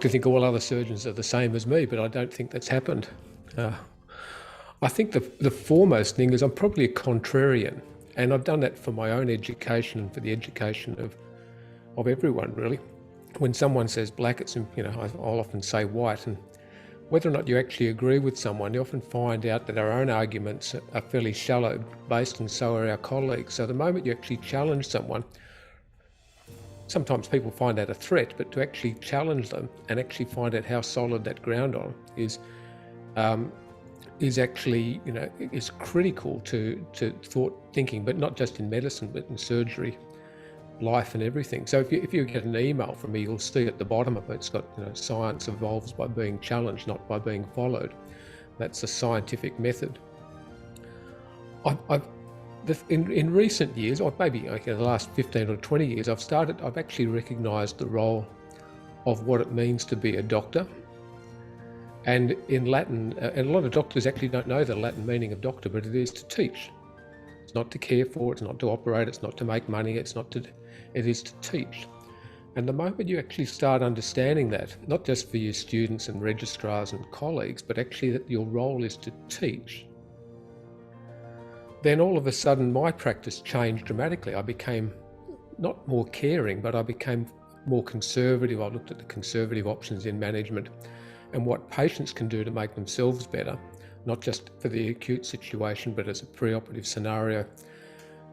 to think all other surgeons are the same as me, but I don't think that's happened. I think the foremost thing is I'm probably a contrarian, and I've done that for my own education and for the education of everyone, really. When someone says black, it's, I'll often say white, and whether or not you actually agree with someone, you often find out that our own arguments are fairly shallow based, and so are our colleagues. So the moment you actually challenge someone, sometimes people find that a threat, but to actually challenge them and actually find out how solid that ground on is actually, is critical to thinking, but not just in medicine, but in surgery, life and everything. So if you get an email from me, you'll see at the bottom of it, it's got, science evolves by being challenged, not by being followed. That's a scientific method. In recent years, or maybe the last 15 or 20 years, I've actually recognised the role of what it means to be a doctor. And in Latin, and a lot of doctors actually don't know the Latin meaning of doctor, but it is to teach. It's not to care for, it's not to operate, it's not to make money, it is to teach. And the moment you actually start understanding that, not just for your students and registrars and colleagues, but actually that your role is to teach, then all of a sudden my practice changed dramatically. I became not more caring, but I became more conservative. I looked at the conservative options in management and what patients can do to make themselves better, not just for the acute situation, but as a preoperative scenario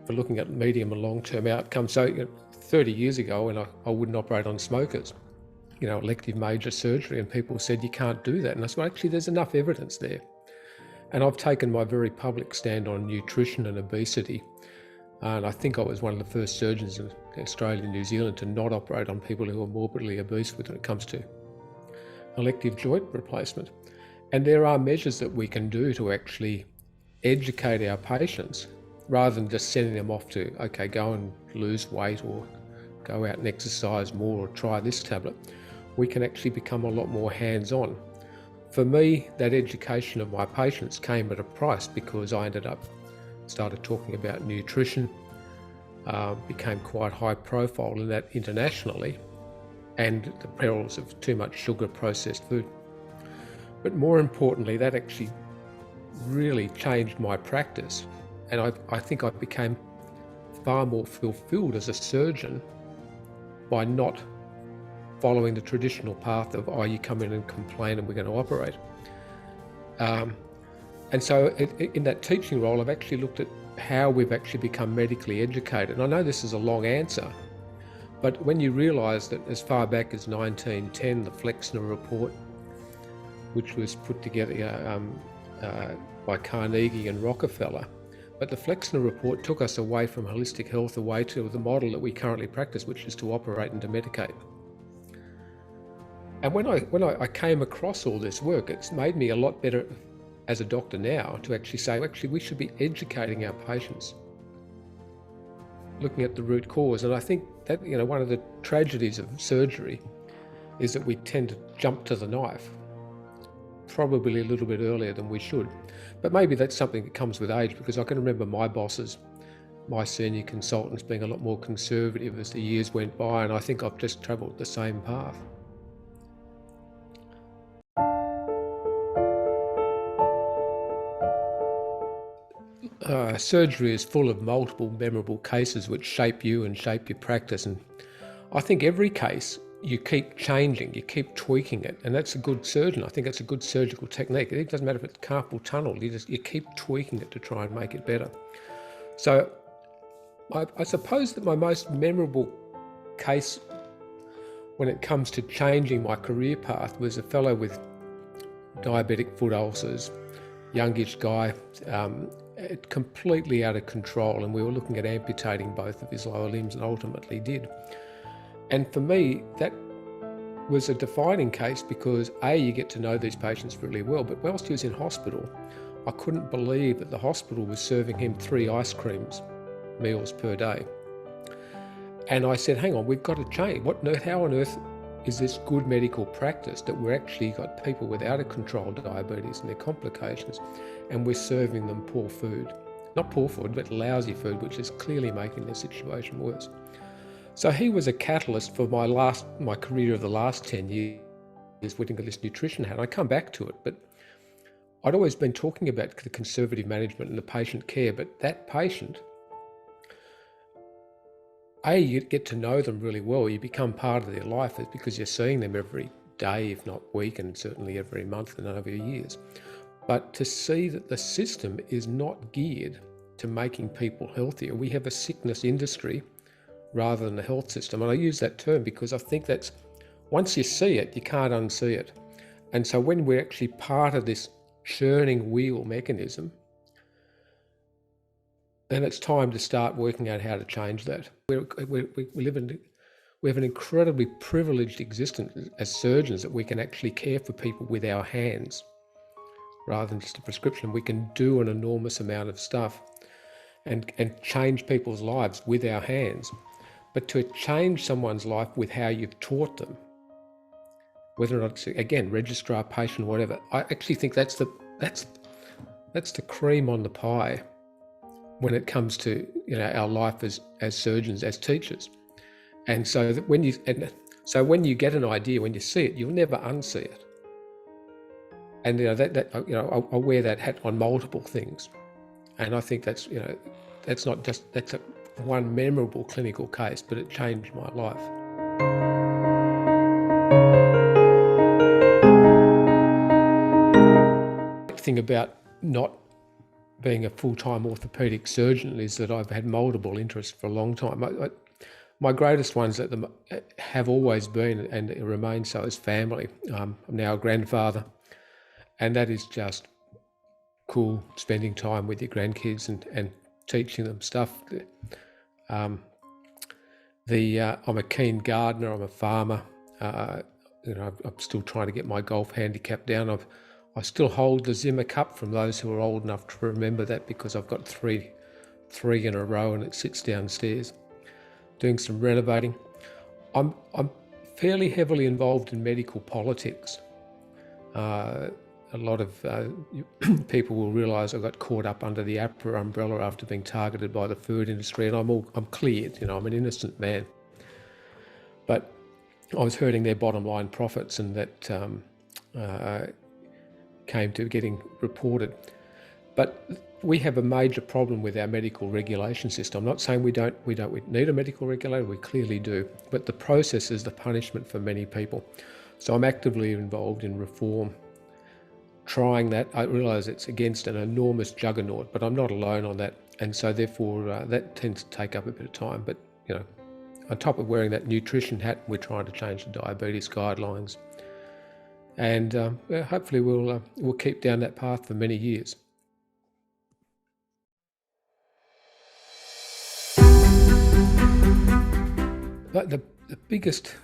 for looking at medium and long-term outcomes. So 30 years ago, when I wouldn't operate on smokers, elective major surgery, and people said, you can't do that. And I said, well, actually, there's enough evidence there. And I've taken my very public stand on nutrition and obesity. And I think I was one of the first surgeons in Australia and New Zealand to not operate on people who are morbidly obese when it comes to elective joint replacement. And there are measures that we can do to actually educate our patients rather than just sending them off to, okay, go and lose weight or go out and exercise more or try this tablet. We can actually become a lot more hands-on. For me, that education of my patients came at a price because I started talking about nutrition, became quite high profile in that internationally, and the perils of too much sugar processed food. But more importantly, that actually really changed my practice. And I think I became far more fulfilled as a surgeon by not following the traditional path of, you come in and complain and we're going to operate. And so in that teaching role, I've actually looked at how we've actually become medically educated. And I know this is a long answer, but when you realise that as far back as 1910, the Flexner Report, which was put together by Carnegie and Rockefeller, but the Flexner Report took us away from holistic health, away to the model that we currently practice, which is to operate and to medicate. And when I came across all this work, it's made me a lot better as a doctor now to actually say, we should be educating our patients, looking at the root cause. And I think that, one of the tragedies of surgery is that we tend to jump to the knife, probably a little bit earlier than we should. But maybe that's something that comes with age, because I can remember my bosses, my senior consultants, being a lot more conservative as the years went by, and I think I've just travelled the same path. Surgery is full of multiple memorable cases which shape you and shape your practice, and I think every case you keep changing, you keep tweaking it, and that's a good surgeon. I think that's a good surgical technique. It doesn't matter if it's carpal tunnel, you keep tweaking it to try and make it better. So I suppose that my most memorable case when it comes to changing my career path was a fellow with diabetic foot ulcers, youngish guy, completely out of control, and we were looking at amputating both of his lower limbs, and ultimately did. And for me, that was a defining case because you get to know these patients really well, but whilst he was in hospital, I couldn't believe that the hospital was serving him 3 ice creams meals per day. And I said, hang on, we've got to change. How on earth is this good medical practice that we're actually got people with out of control diabetes and their complications, and we're serving them poor food? Not poor food, but lousy food, which is clearly making their situation worse. So he was a catalyst for my career of the last 10 years. is winning this nutrition hat. I come back to it, but I'd always been talking about the conservative management and the patient care, but that patient, you get to know them really well. You become part of their life because you're seeing them every day, if not week, and certainly every month and over years. But to see that the system is not geared to making people healthier. We have a sickness industry rather than a health system. And I use that term because I think that's, once you see it, you can't unsee it. And so when we're actually part of this churning wheel mechanism, then it's time to start working out how to change that. We have an incredibly privileged existence as surgeons that we can actually care for people with our hands rather than just a prescription. We can do an enormous amount of stuff and change people's lives with our hands. But to change someone's life with how you've taught them, whether or not it's, again, registrar, patient, whatever, I actually think that's the cream on the pie when it comes to our life as surgeons, as teachers. And so that when you get an idea, when you see it, you'll never unsee it. And I wear that hat on multiple things, and I think that's that's one memorable clinical case, but it changed my life. The thing about not being a full-time orthopaedic surgeon is that I've had multiple interests for a long time. My greatest ones have always been, and it remains so, is family. I'm now a grandfather, and that is just cool, spending time with your grandkids and teaching them stuff. I'm a keen gardener, I'm a farmer. I'm still trying to get my golf handicap down. I still hold the Zimmer Cup from those who are old enough to remember that, because I've got three in a row and it sits downstairs. Doing some renovating. I'm fairly heavily involved in medical politics. A lot of people will realise I got caught up under the AHPRA umbrella after being targeted by the food industry, and I'm cleared. I'm an innocent man. But I was hurting their bottom line profits, and that came to getting reported. But we have a major problem with our medical regulation system. I'm not saying we need a medical regulator, we clearly do, but the process is the punishment for many people. So I'm actively involved in reform, trying that. I realise it's against an enormous juggernaut, but I'm not alone on that, and so therefore that tends to take up a bit of time. But on top of wearing that nutrition hat, we're trying to change the diabetes guidelines, and hopefully we'll keep down that path for many years. But the biggest,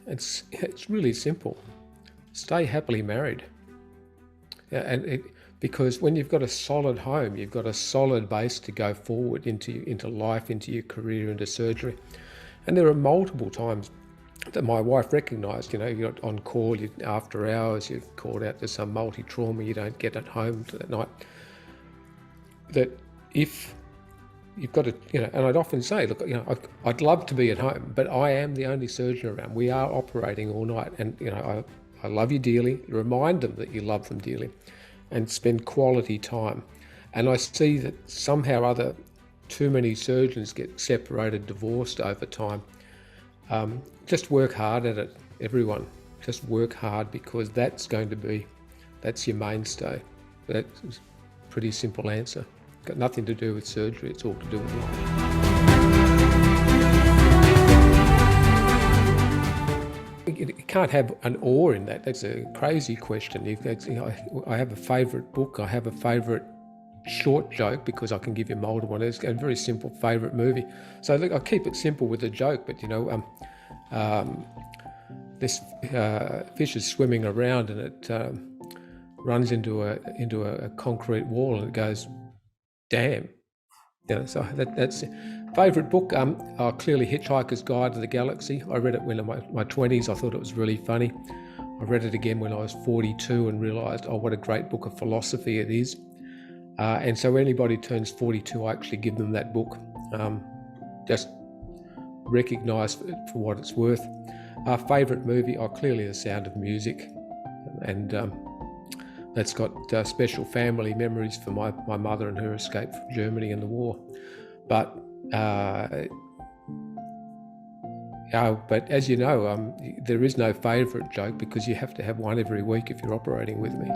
it's really simple. Stay happily married. Because when you've got a solid home, you've got a solid base to go forward into life, into your career, into surgery. And there are multiple times that my wife recognised, you're on call, after hours, you're called out to some multi-trauma you don't get at home to that night. That if you've got to, and I'd often say, look, I'd love to be at home, but I am the only surgeon around. We are operating all night, and I love you dearly. Remind them that you love them dearly, and spend quality time. And I see that somehow or other, too many surgeons get separated, divorced over time. Just work hard at it, everyone. Just work hard, because that's your mainstay. That's a pretty simple answer. Got nothing to do with surgery, it's all to do with life. You can't have an or in that. That's a crazy question. I have a favourite book, I have a favourite short joke, because I can give you multiple ones, and a very simple favourite movie. So look, I keep it simple with a joke, but this fish is swimming around, and it runs into a concrete wall, and it goes, damn. So that's favourite book. Clearly Hitchhiker's Guide to the Galaxy. I read it when in my 20s. I thought it was really funny. I read it again when I was 42 and realised, what a great book of philosophy it is. And so when anybody turns 42, I actually give them that book. Just recognise it for what it's worth. Favourite movie, clearly The Sound of Music. and that's got special family memories for my mother and her escape from Germany and the war. But as you know, there is no favourite joke, because you have to have one every week if you're operating with me.